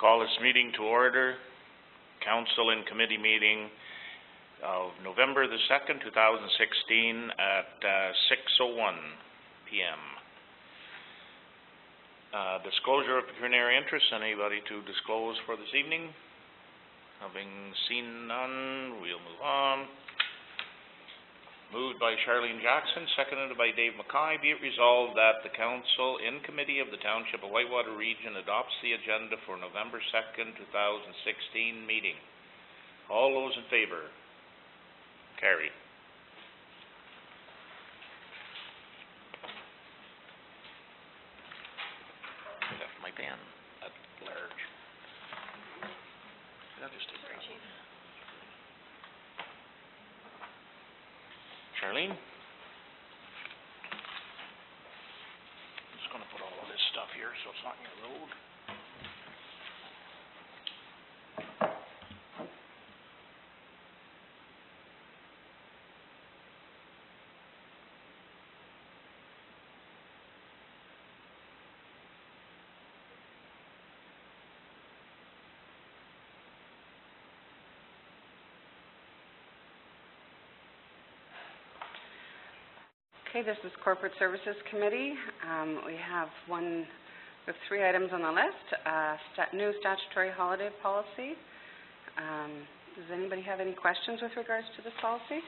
Call this meeting to order. Council and committee meeting of November the 2nd, 2016 at 6:01 p.m. Disclosure of pecuniary interest. Anybody to disclose for this evening? Having seen none, we'll move on. Moved by Charlene Jackson, seconded by Dave Mackay. Be it resolved that the Council in Committee of the Township of Whitewater Region adopts the agenda for November 2nd, 2016 meeting. All those in favor? Carried. I left my pen at large. I'll just take that. Charlene? I'm just going to put all of this stuff here so it's not in your road. Okay, this is Corporate Services Committee. We have three items on the list. New statutory holiday policy. Does anybody have any questions with regards to this policy?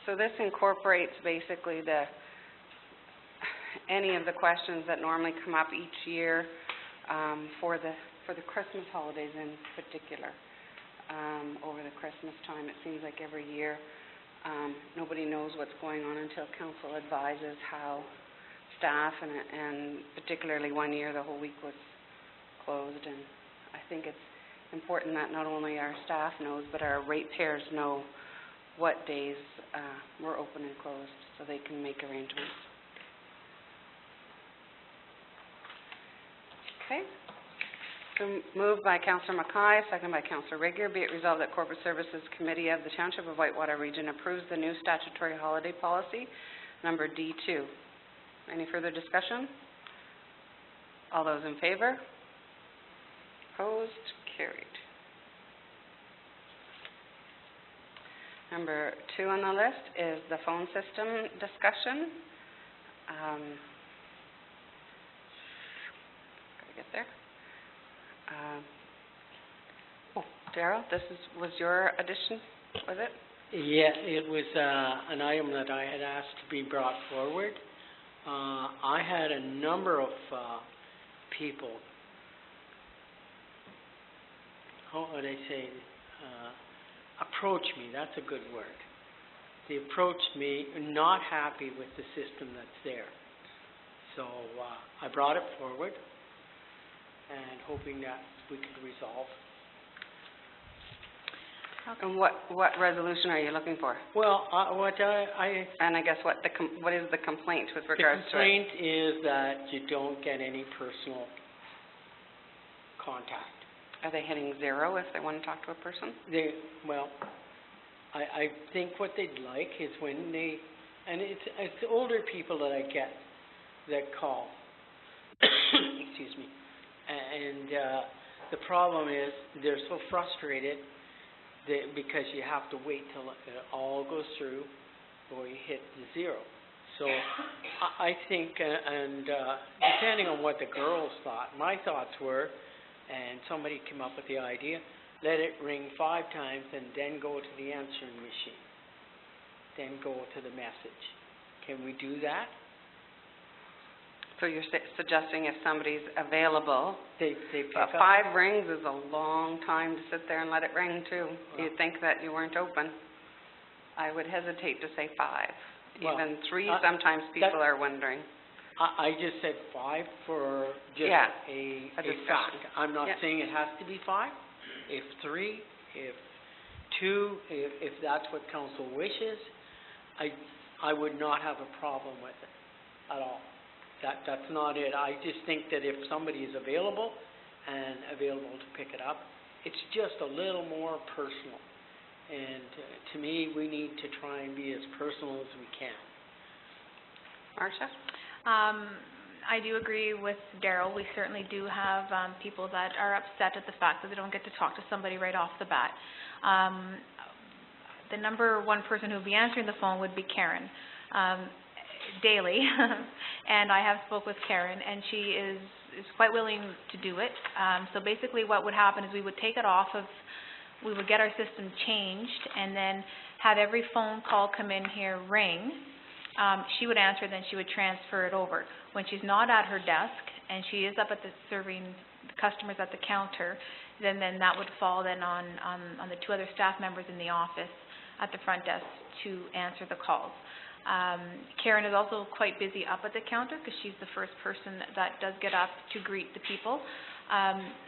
So this incorporates basically any of the questions that normally come up each year for the Christmas holidays in particular. Over the Christmas time, it seems like every year nobody knows what's going on until council advises how staff, and particularly one year the whole week was closed, and I think it's important that not only our staff knows but our ratepayers know what days we're open and closed so they can make arrangements. Okay. So moved by Councillor Mackay, seconded by Councillor Rigger. Be it resolved that Corporate Services Committee of the Township of Whitewater Region approves the new statutory holiday policy, number D2. Any further discussion? All those in favor? Opposed? Carried. Number 2 on the list is the phone system discussion. Gotta get there. Darryl, this was your addition, was it? Yeah, it was an item that I had asked to be brought forward. I had a number of people, how would I say, approach me. That's a good word. They approached me not happy with the system that's there. So I brought it forward and hoping that we could resolve. And what resolution are you looking for? Well, and I guess what is the complaint with regards to it? The complaint is that you don't get any personal contact. Are they hitting 0 if they want to talk to a person? I think what they'd like is when and it's older people that I get that call. Excuse me. And the problem is they're so frustrated because you have to wait till it all goes through or you hit the 0. So I think, depending on what the girls thought, my thoughts were, and somebody came up with the idea, let it ring 5 times and then go to the answering machine, then go to the message. Can we do that? So you're suggesting if somebody's available, they pick up. 5 rings is a long time to sit there and let it ring too. Well, you'd think that you weren't open. I would hesitate to say 5. Well, even 3, sometimes people are wondering. I just said 5 for just a fact. I'm not saying it has to be 5. If 3, if 2, if that's what council wishes, I would not have a problem with it at all. That's not it. I just think that if somebody is available and available to pick it up, it's just a little more personal. And to me, we need to try and be as personal as we can. Marcia? I do agree with Daryl. We certainly do have people that are upset at the fact that they don't get to talk to somebody right off the bat. The number one person who would be answering the phone would be Karen, daily. And I have spoke with Karen, and she is quite willing to do it. So basically what would happen is we would take it off of, we would get our system changed, and then have every phone call come in here ring. She would answer, then she would transfer it over. When she's not at her desk and she is up at the serving customers at the counter, then that would fall then on the two other staff members in the office at the front desk to answer the calls. Karen is also quite busy up at the counter because she's the first person that does get up to greet the people.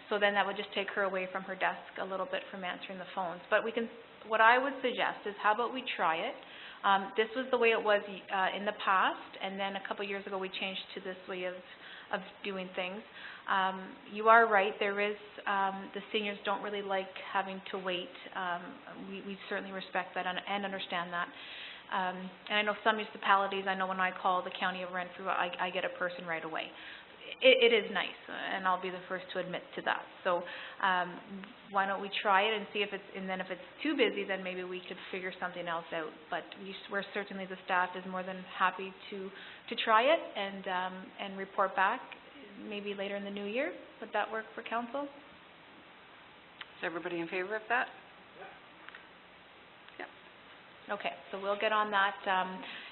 So then that would just take her away from her desk a little bit from answering the phones. But we can, what I would suggest is, how about we try it? This was the way it was in the past, and then a couple years ago we changed to this way of doing things. You are right, there is, the seniors don't really like having to wait. We certainly respect that and understand that. And I know some municipalities, I know when I call the County of Renfrew, I get a person right away. It is nice, and I'll be the first to admit to that. So why don't we try it and see if it's, and then if it's too busy, then maybe we could figure something else out. But we're certainly, the staff is more than happy to try it and report back maybe later in the new year. Would that work for council? Is everybody in favor of that? Okay, so we'll get on that.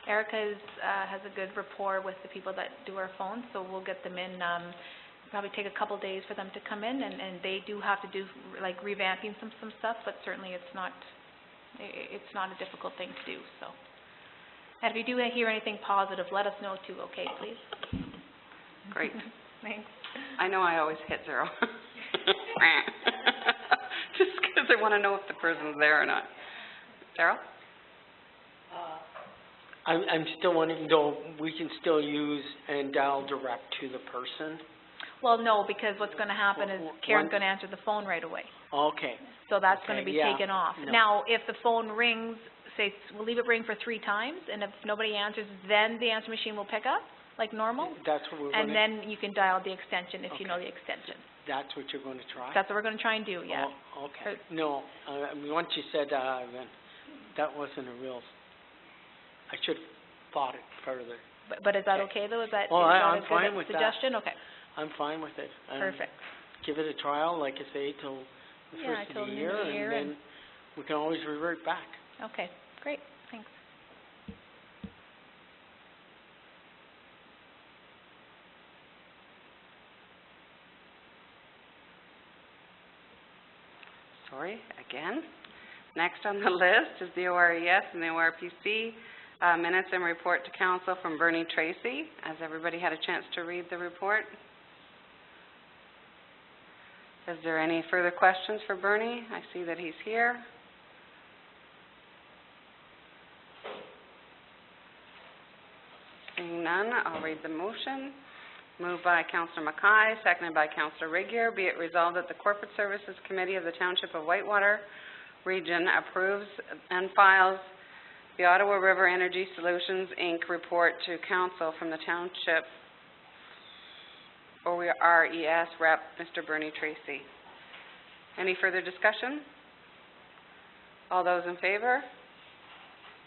Erica has a good rapport with the people that do our phones, so we'll get them in. Probably take a couple days for them to come in, and they do have to do like revamping some stuff, but certainly it's not a difficult thing to do. So, and if you do hear anything positive, let us know too. Okay, please. Great. Thanks. I know I always hit 0. Just because I want to know if the person's there or not. Daryl? I'm still wanting to know, we can still use and dial direct to the person? Well, no, because what's going to happen is Karen's going to answer the phone right away. Okay. So that's going to be taken off. No. Now, if the phone rings, say, we'll leave it ring for 3 times, and if nobody answers, then the answer machine will pick up, like normal. That's what we're going to... And then you can dial the extension if you know the extension. That's what you're going to try? That's what we're going to try and do, yeah. Oh, okay. No, once you said then that wasn't a real... I should have thought it further. But is that okay, though? Is that, I'm is that fine a good with suggestion? that. Okay. I'm fine with it. Perfect. Give it a trial, like I say, till the first of the year, and then we can always revert back. Okay, great. Thanks. Sorry, again. Next on the list is the ORES and the ORPC minutes and report to council from Bernie Tracy. Has everybody had a chance to read the report? Is there any further questions for Bernie? I see that he's here. Seeing none, I'll read the motion. Moved by Councillor Mackay, seconded by Councillor Regier. Be it resolved that the Corporate Services Committee of the Township of Whitewater Region approves and files the Ottawa River Energy Solutions, Inc. report to Council from the Township ORES Rep. Mr. Bernie Tracy. Any further discussion? All those in favor?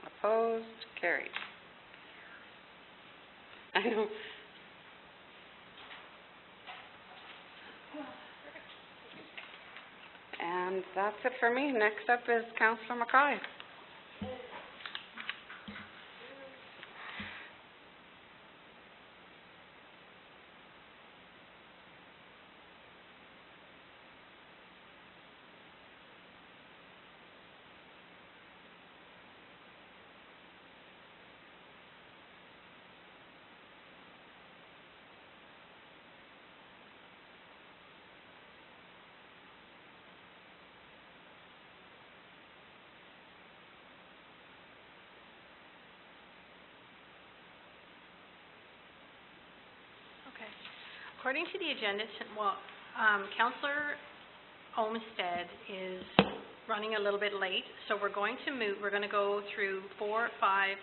Opposed? Carried. I know. And that's it for me. Next up is Councillor Mackay. According to the agenda, Councillor Olmsted is running a little bit late, so we're going to move. We're going to go through 4, 5,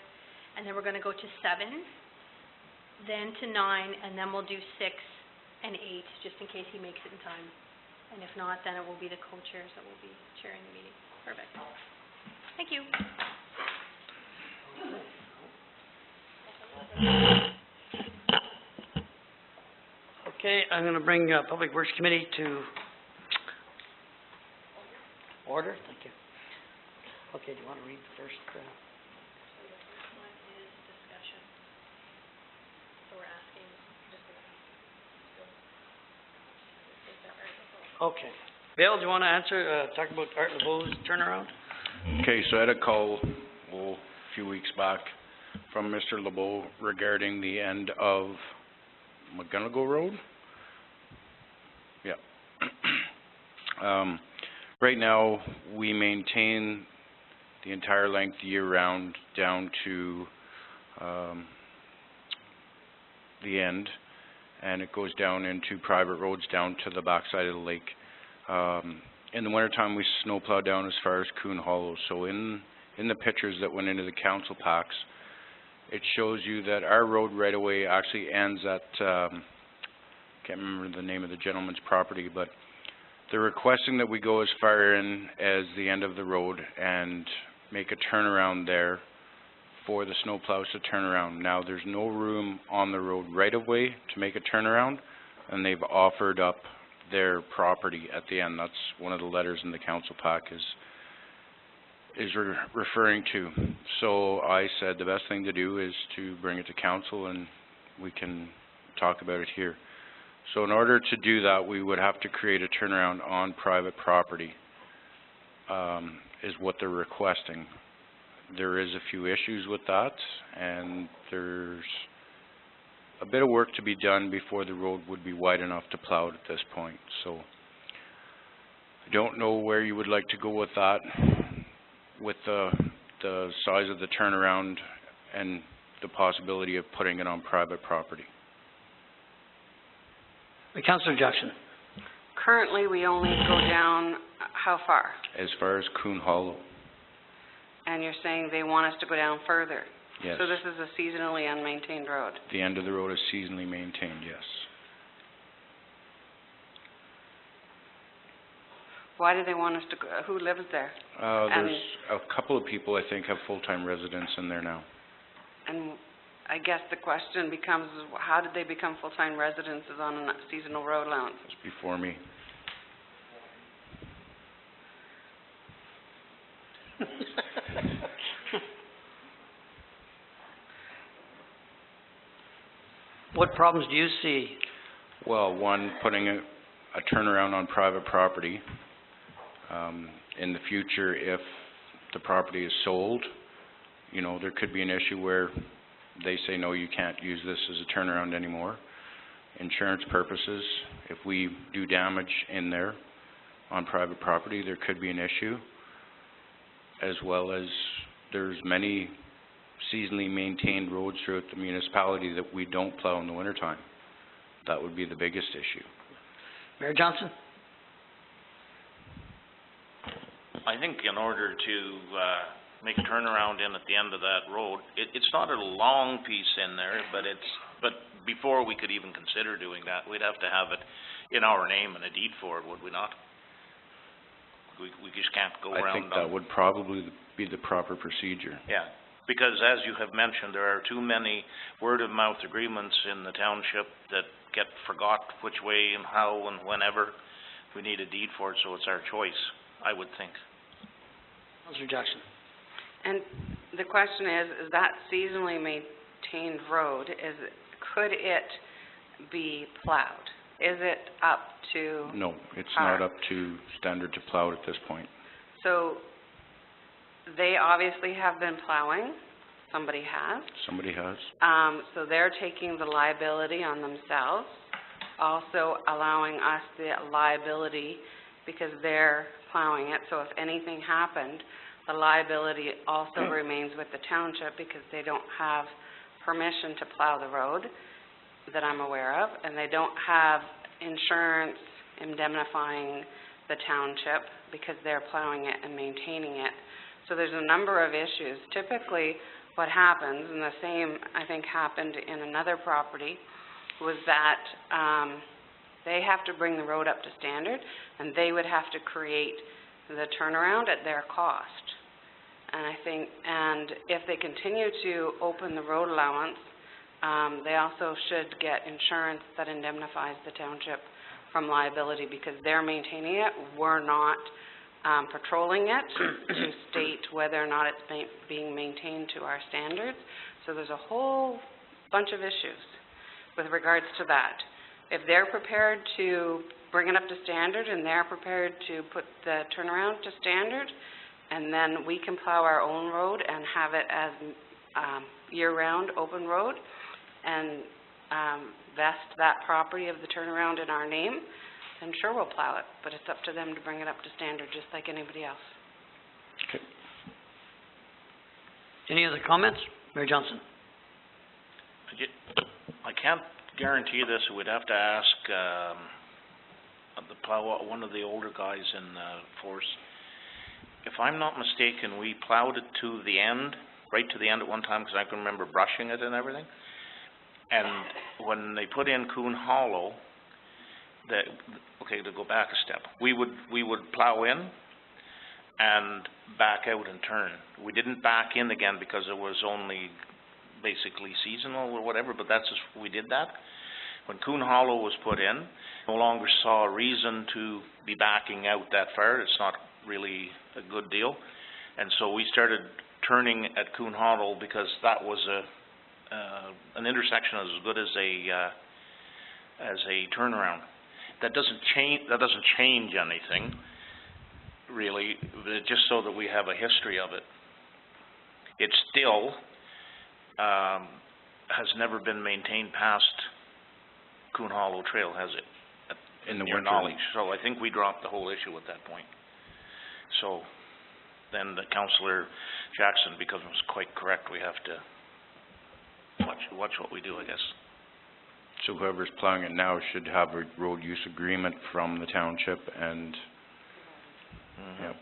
and then we're going to go to 7. then to 9, and then we'll do 6 and 8, just in case he makes it in time. And if not, then it will be the co-chairs that will be chairing the meeting. Perfect. Thank you. Okay, I'm going to bring Public Works Committee to order. Thank you. Okay, do you want to read the first? So the first one is discussion. So we're asking, Okay. Bill, do you want to answer, talk about Art LeBeau's turnaround? Okay, so I had a call, a few weeks back from Mr. LeBeau regarding the end of McGonigal Road. Yeah. Right now, we maintain the entire length year-round down to the end, and it goes down into private roads down to the backside of the lake. In the wintertime, we snowplow down as far as Coon Hollow. So in the pictures that went into the council packs, it shows you that our road right away actually ends at, can't remember the name of the gentleman's property, but they're requesting that we go as far in as the end of the road and make a turnaround there for the snowplows to turn around. Now, there's no room on the road right of way to make a turnaround, and they've offered up their property at the end. That's one of the letters in the council pack is referring to. So I said the best thing to do is to bring it to council and we can talk about it here. So in order to do that, we would have to create a turnaround on private property, is what they're requesting. There is a few issues with that, and there's a bit of work to be done before the road would be wide enough to plow it at this point. So I don't know where you would like to go with that, with the size of the turnaround and the possibility of putting it on private property. Councillor Jackson. Currently, we only go down how far? As far as Coon Hollow. And you're saying they want us to go down further? Yes. So this is a seasonally unmaintained road? The end of the road is seasonally maintained, yes. Why do they want us to go, who lives there? There's a couple of people I think have full-time residents in there now. And I guess the question becomes, how did they become full-time residents on a seasonal road allowance? It's before me. What problems do you see? Well, one, putting a turnaround on private property. In the future, if the property is sold, you know, there could be an issue where they say, no, you can't use this as a turnaround anymore. Insurance purposes, if we do damage in there on private property, there could be an issue. As well as there's many seasonally maintained roads throughout the municipality that we don't plow in the wintertime. That would be the biggest issue. Mayor Johnson? I think in order to make a turnaround in at the end of that road, it's not a long piece in there, but before we could even consider doing that, we'd have to have it in our name and a deed for it, would we not? We just can't go around. I think that would probably be the proper procedure. Yeah, because as you have mentioned, there are too many word-of-mouth agreements in the township that get forgot which way and how and whenever. We need a deed for it, so it's our choice, I would think. Councillor Jackson. And the question is that seasonally maintained road, could it be plowed? Is it up to No, it's par? not up to standard to plow at this point. So they obviously have been plowing. Somebody has. Somebody has. So they're taking the liability on themselves, also allowing us the liability because they're plowing it. So if anything happened, the liability also remains with the township because they don't have permission to plow the road that I'm aware of, and they don't have insurance indemnifying the township because they're plowing it and maintaining it. So there's a number of issues. Typically, what happens, and the same, I think, happened in another property, was that they have to bring the road up to standard, and they would have to create the turnaround at their cost. And I think, and if they continue to open the road allowance, they also should get insurance that indemnifies the township from liability, because they're maintaining it. We're not patrolling it to state whether or not it's being maintained to our standards. So there's a whole bunch of issues with regards to that. If they're prepared to bring it up to standard and they're prepared to put the turnaround to standard, and then we can plow our own road and have it as year-round open road, and vest that property of the turnaround in our name, then sure, we'll plow it, but it's up to them to bring it up to standard, just like anybody else. Okay. Any other comments? Mayor Johnson? I can't guarantee this. We'd have to ask one of the older guys in the force. If I'm not mistaken, we plowed it to the end, right to the end at one time, because I can remember brushing it and everything. And when they put in Coon Hollow, to go back a step, we would plow in and back out and turn. We didn't back in again because it was only basically seasonal or whatever, but that's just, we did that. When Coon Hollow was put in, no longer saw a reason to be backing out that far. It's not really a good deal. And so we started turning at Coon Hollow, because that was an intersection as good as a turnaround. That doesn't change anything, really, just so that we have a history of it. It still has never been maintained past Coon Hollow Trail, has it? In the your winter. knowledge. So I think we dropped the whole issue at that point. So then the Councillor Jackson becomes quite correct. We have to watch what we do, I guess. So whoever's plowing it now should have a road use agreement from the township, and yeah.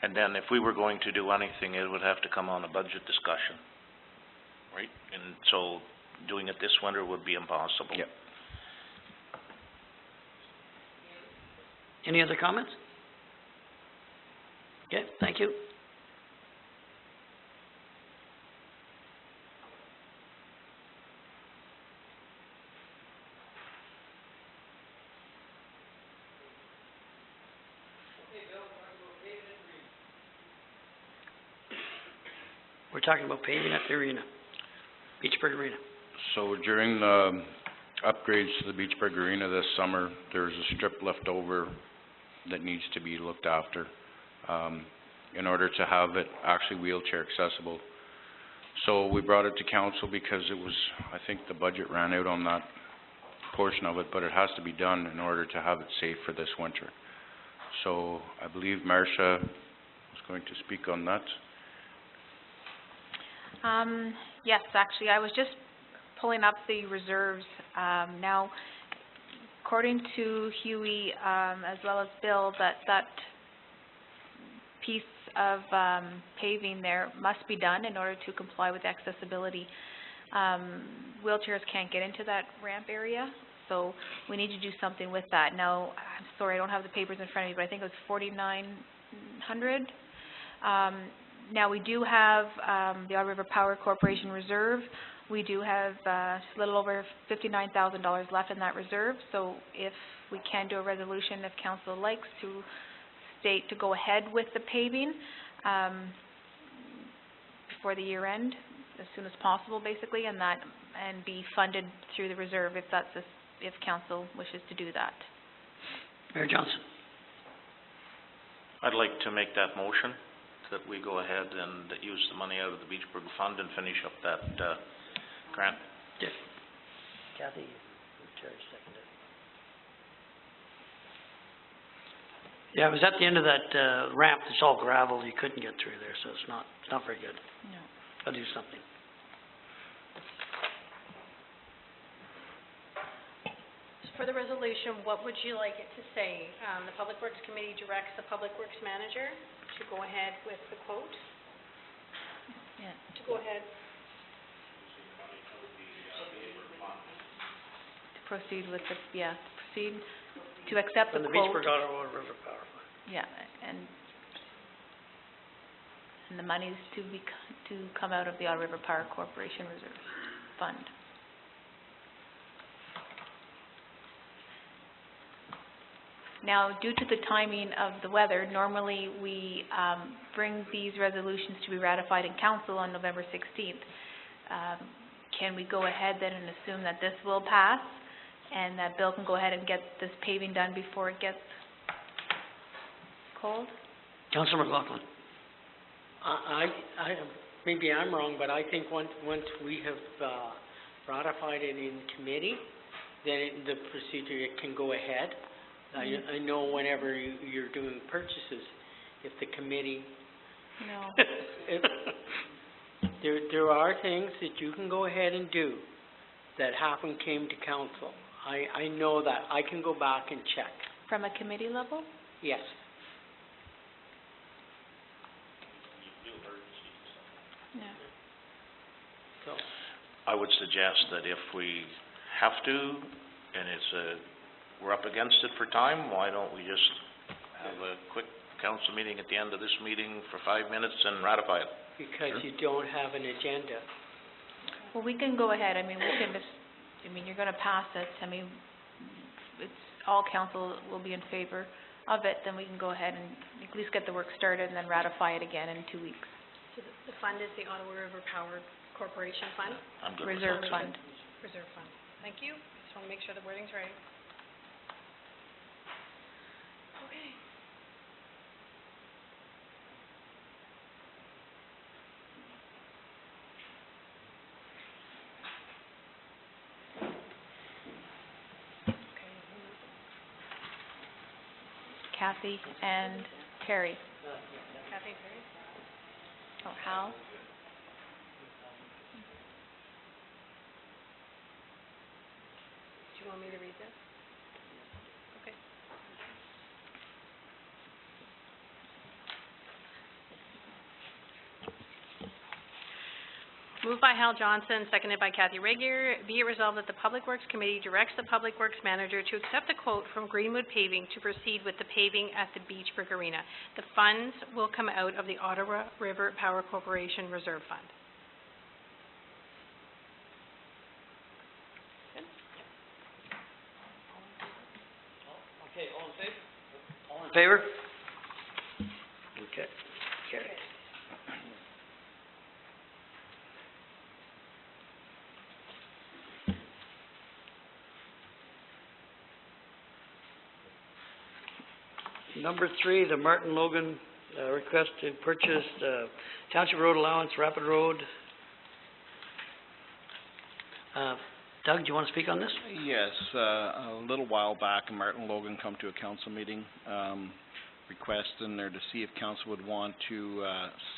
And then if we were going to do anything, it would have to come on a budget discussion, right? And so doing it this winter would be impossible. Yep. Any other comments? Okay, thank you. We're talking about paving at the arena, Beachburg Arena. So during the upgrades to the Beachburg Arena this summer, there's a strip left over that needs to be looked after in order to have it actually wheelchair accessible. So we brought it to council because it was, I think the budget ran out on that portion of it, but it has to be done in order to have it safe for this winter. So I believe Marcia was going to speak on that. Yes, actually, I was just pulling up the reserves. Now, according to Huey, as well as Bill, that piece of paving there must be done in order to comply with accessibility. Wheelchairs can't get into that ramp area, so we need to do something with that. Now, I'm sorry, I don't have the papers in front of me, but I think it was $4,900. Now, we do have the Ottawa River Power Corporation Reserve. We do have a little over $59,000 left in that reserve, so if we can do a resolution, if council likes to state to go ahead with the paving before the year end, as soon as possible, basically, and be funded through the reserve if council wishes to do that. Mayor Johnson. I'd like to make that motion, that we go ahead and use the money out of the Beachburg Fund and finish up that grant. Yeah. Kathy, Chair, seconded. Yeah, it was at the end of that ramp. It's all gravel. You couldn't get through there, so it's not very good. No. I'll do something. For the resolution, what would you like it to say? The Public Works Committee directs the Public Works Manager to go ahead with the quote? Yeah, To go ahead. To proceed with the, to accept the From the quote. Beachburg Ottawa River Power Fund. Yeah, and the money's to come out of the Ottawa River Power Corporation Reserve Fund. Now, due to the timing of the weather, normally we bring these resolutions to be ratified in council on November 16th. Can we go ahead then and assume that this will pass and that Bill can go ahead and get this paving done before it gets cold? Councillor McLaughlin. Maybe I'm wrong, but I think once we have ratified it in committee, then the procedure, it can go ahead. I know whenever you're doing purchases, if the committee... No. There are things that you can go ahead and do that came to council. I know that. I can go back and check. From a committee level? Yes. Yeah. So, I would suggest that if we have to, and we're up against it for time, why don't we just have a quick council meeting at the end of this meeting for 5 minutes and ratify it? because you don't have an agenda. Well, we can go ahead. I mean, you're going to pass it. I mean, it's all council will be in favor of it, then we can go ahead and at least get the work started and then ratify it again in 2 weeks. So the fund is the Ottawa River Power Corporation Fund? I'm good with Reserve that. fund. Reserve Fund. Thank you. Just want to make sure the wording's right. Okay. Kathy and Terry. Kathy, Terry? Oh, Hal? Do you want me to read this? Okay. Moved by Hal Johnson, seconded by Kathy Regier. Be it resolved that the Public Works Committee directs the Public Works Manager to accept a quote from Greenwood Paving to proceed with the paving at the Beachburg Arena. The funds will come out of the Ottawa River Power Corporation Reserve Fund. Okay, all in favor? All in favor? Okay, carried. Number 3, the Martin Logan request to purchase Township Road Allowance, Rapid Road. Doug, do you want to speak on this? Yes, a little while back, Martin Logan come to a council meeting, requesting there to see if council would want to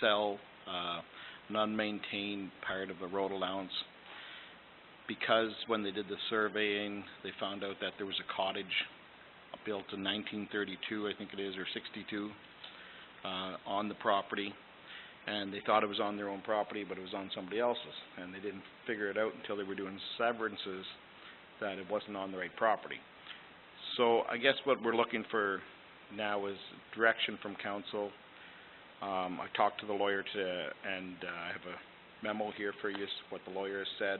sell an unmaintained part of the road allowance, because when they did the surveying, they found out that there was a cottage built in 1932, I think it is, or 62, on the property, and they thought it was on their own property, but it was on somebody else's, and they didn't figure it out until they were doing severances that it wasn't on the right property. So I guess what we're looking for now is direction from council. I talked to the lawyer and I have a memo here for you, what the lawyer has said.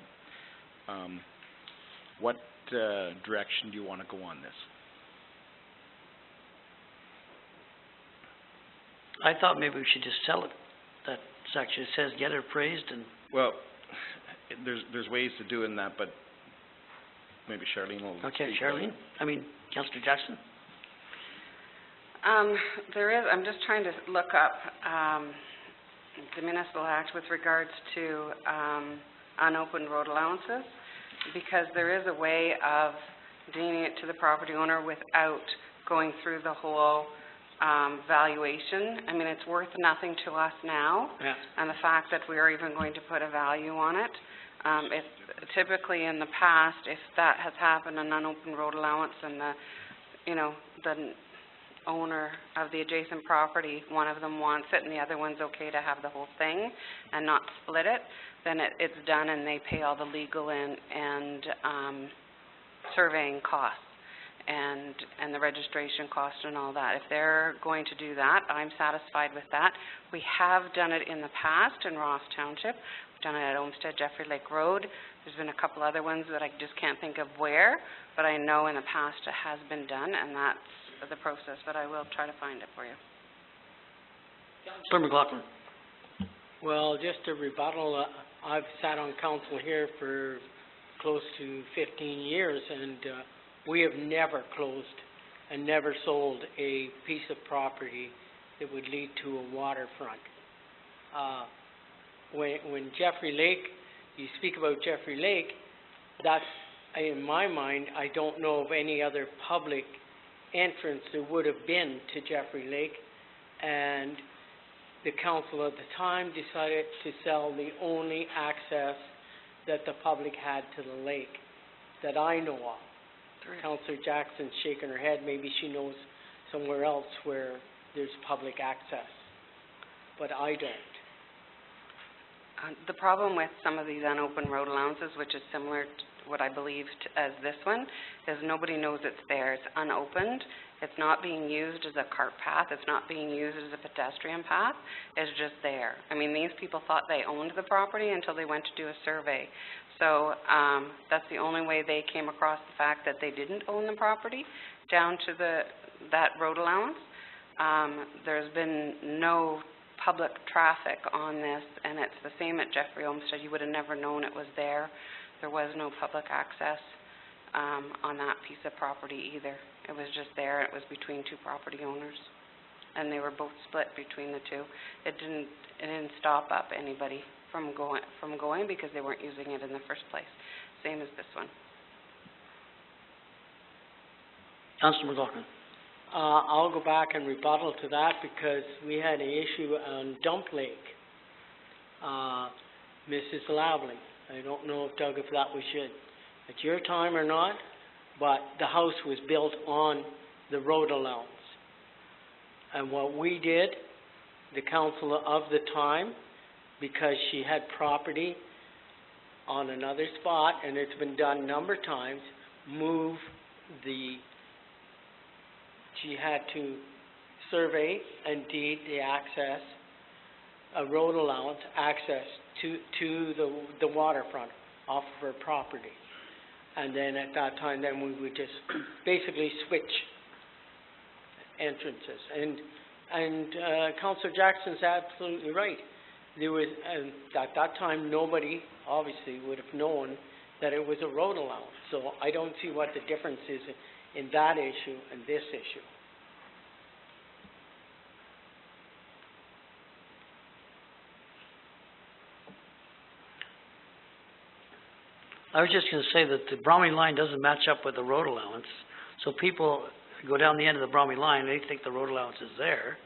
What direction do you want to go on this? I thought maybe we should just sell it. That section, it says get it appraised and... Well, there's ways to doing that, but maybe Charlene will... Okay, Charlene? Councillor Jackson? There is, I'm just trying to look up the municipal act with regards to unopened road allowances, because there is a way of deeming it to the property owner without going through the whole valuation. I mean, it's worth nothing to us now, Yeah. and the fact that we are even going to put a value on it. If typically in the past, if that has happened, an unopened road allowance, and the owner of the adjacent property, one of them wants it and the other one's okay to have the whole thing and not split it, then it's done and they pay all the legal and surveying costs and the registration cost and all that. If they're going to do that, I'm satisfied with that. We have done it in the past in Ross Township. We've done it at Olmsted, Jeffrey Lake Road. There's been a couple other ones that I just can't think of where, but I know in the past it has been done, and that's the process, but I will try to find it for you. Councillor McLaughlin. Well, just a rebuttal, I've sat on council here for close to 15 years, and we have never closed and never sold a piece of property that would lead to a waterfront. When Jeffrey Lake, you speak about Jeffrey Lake, that's, in my mind, I don't know of any other public entrance there would have been to Jeffrey Lake, and the council at the time decided to sell the only access that the public had to the lake that I know of. Councillor Jackson's shaking her head. Maybe she knows somewhere else where there's public access, but I don't. The problem with some of these unopened road allowances, which is similar to what I believe as this one, is nobody knows it's there. It's unopened. It's not being used as a cart path. It's not being used as a pedestrian path. It's just there. I mean, these people thought they owned the property until they went to do a survey. So that's the only way they came across the fact that they didn't own the property down to that road allowance. There's been no public traffic on this, and it's the same at Jeffrey Olmsted. You would have never known it was there. There was no public access on that piece of property either. It was just there. It was between two property owners, and they were both split between the two. It didn't stop up anybody from going because they weren't using it in the first place. Same as this one. Councillor McLaughlin. I'll go back and rebuttal to that because we had an issue on Dump Lake. Mrs. Lavely, I don't know, Doug, if that was at your time or not, but the house was built on the road allowance. And what we did, the council of the time, because she had property on another spot, and it's been done a number of times, she had to survey and deed the access, a road allowance access to the waterfront off of her property. And then at that time, then we would just basically switch entrances. And Councillor Jackson's absolutely right. There was, at that time, nobody obviously would have known that it was a road allowance. So I don't see what the difference is in that issue and this issue. I was just going to say that the Bromley line doesn't match up with the road allowance. So people go down the end of the Bromley line, they think the road allowance is there.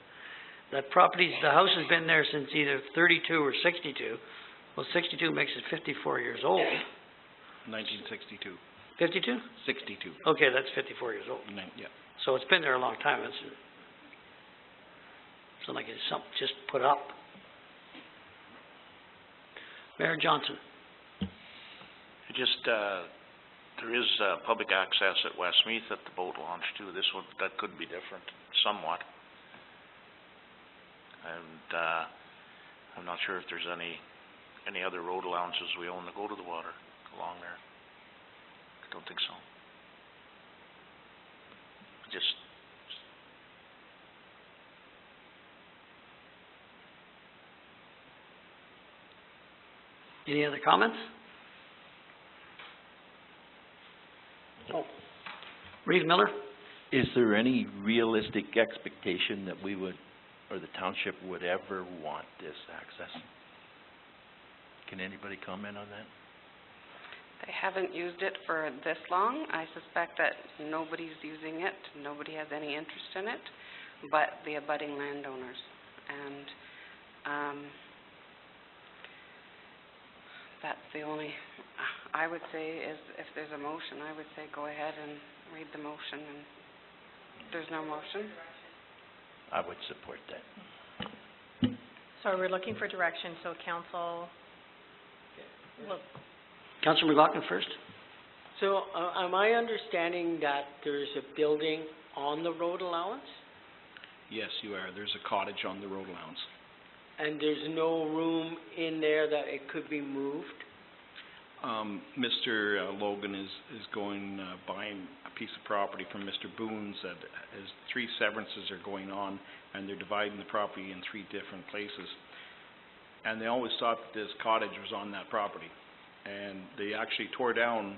That property, the house has been there since either 32 or 62. Well, 62 makes it 54 years old. 1962. 52? 62. Okay, that's 54 years old. Yeah. So it's been there a long time. It's not like it's something just put up. Mayor Johnson. There is public access at Westmeath at the boat launch too. This one, that could be different somewhat. And I'm not sure if there's any other road allowances we own that go to the water along there. I don't think so. Any other comments? Oh. Reeve Miller? Is there any realistic expectation that we would, or the township would ever want this access? Can anybody comment on that? They haven't used it for this long. I suspect that nobody's using it. Nobody has any interest in it but the abutting landowners. And that's the only, I would say, is if there's a motion, I would say go ahead and read the motion. And there's no motion? I would support that. So we're looking for direction, so council, well, Councillor McLaughlin first? So, am I understanding that there's a building on the road allowance? Yes, you are. There's a cottage on the road allowance. And there's no room in there that it could be moved? Mr. Logan is going, buying a piece of property from Mr. Boone's that is 3 severances are going on, and they're dividing the property in 3 different places. And they always thought that this cottage was on that property. And they actually tore down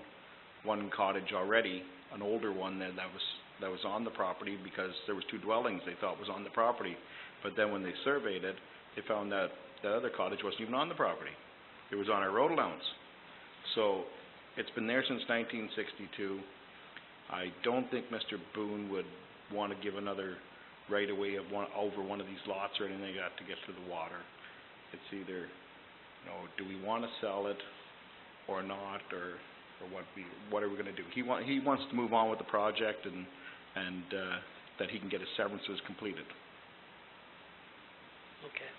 one cottage already, an older one that was on the property, because there was 2 dwellings they thought was on the property. But then when they surveyed it, they found that the other cottage wasn't even on the property. It was on our road allowance. So, it's been there since 1962. I don't think Mr. Boone would want to give another right-of-way of over one of these lots or anything like that to get to the water. It's either, do we want to sell it or not, or what are we going to do? He wants to move on with the project and that he can get his severances completed. Okay.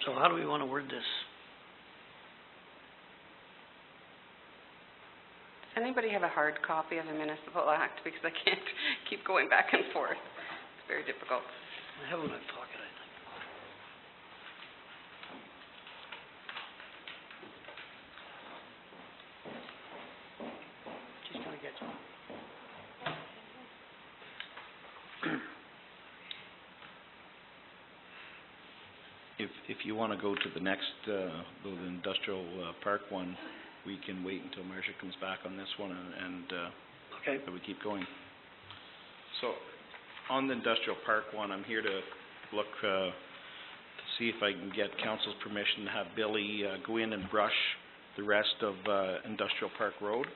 So how do we want to word this? Does anybody have a hard copy of the municipal act? Because I can't keep going back and forth. It's very difficult. I have it in my pocket, I think. Just gonna get some. If you want to go to the next, the industrial park one, we can wait until Marcia comes back on this one and Okay. we keep going. So, on the industrial park one, I'm here to look to see if I can get council's permission to have Billy go in and brush the rest of Industrial Park Road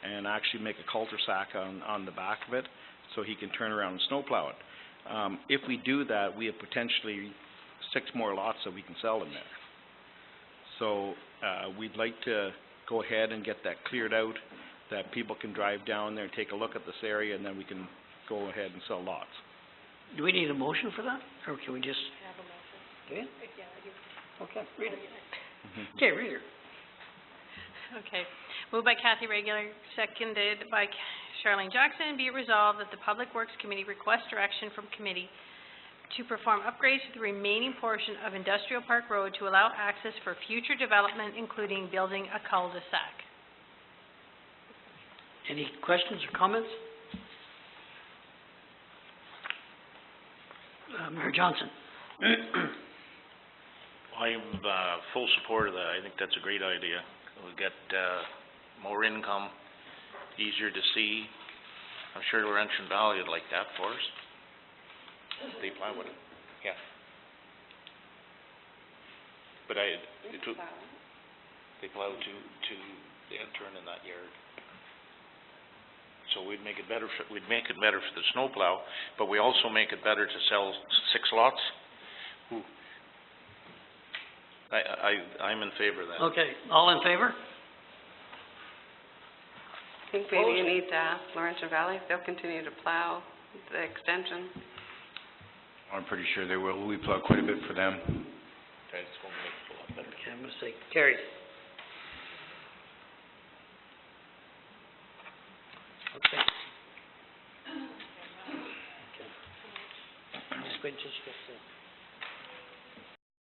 and actually make a cul-de-sac on the back of it so he can turn around and snowplow it. If we do that, we have potentially 6 more lots that we can sell in there. So we'd like to go ahead and get that cleared out, that people can drive down there and take a look at this area, and then we can go ahead and sell lots. Do we need a motion for that, or can we just? I have a motion. Do you? Yeah, I do. Okay, read it. Okay, read it. Okay. Moved by Kathy Regular, seconded by Charlene Jackson. Be it resolved that the Public Works Committee requests direction from committee to perform upgrades to the remaining portion of Industrial Park Road to allow access for future development, including building a cul-de-sac. Any questions or comments? Mayor Johnson. I'm full support of that. I think that's a great idea. We'll get more income, easier to see. I'm sure Laurentian Valley would like that for us. They plow with it, yeah. But they plow to the end turn in that yard. So we'd make it better for the snowplow, but we also make it better to sell 6 lots. Ooh. I'm in favor of that. Okay, all in favor? I think maybe you need to ask Laurentian Valley if they'll continue to plow the extension. I'm pretty sure they will. We plow quite a bit for them. Okay, it's going to make it a lot better. Okay, I'm gonna say carried. Okay. Okay. Just wait till she gets there.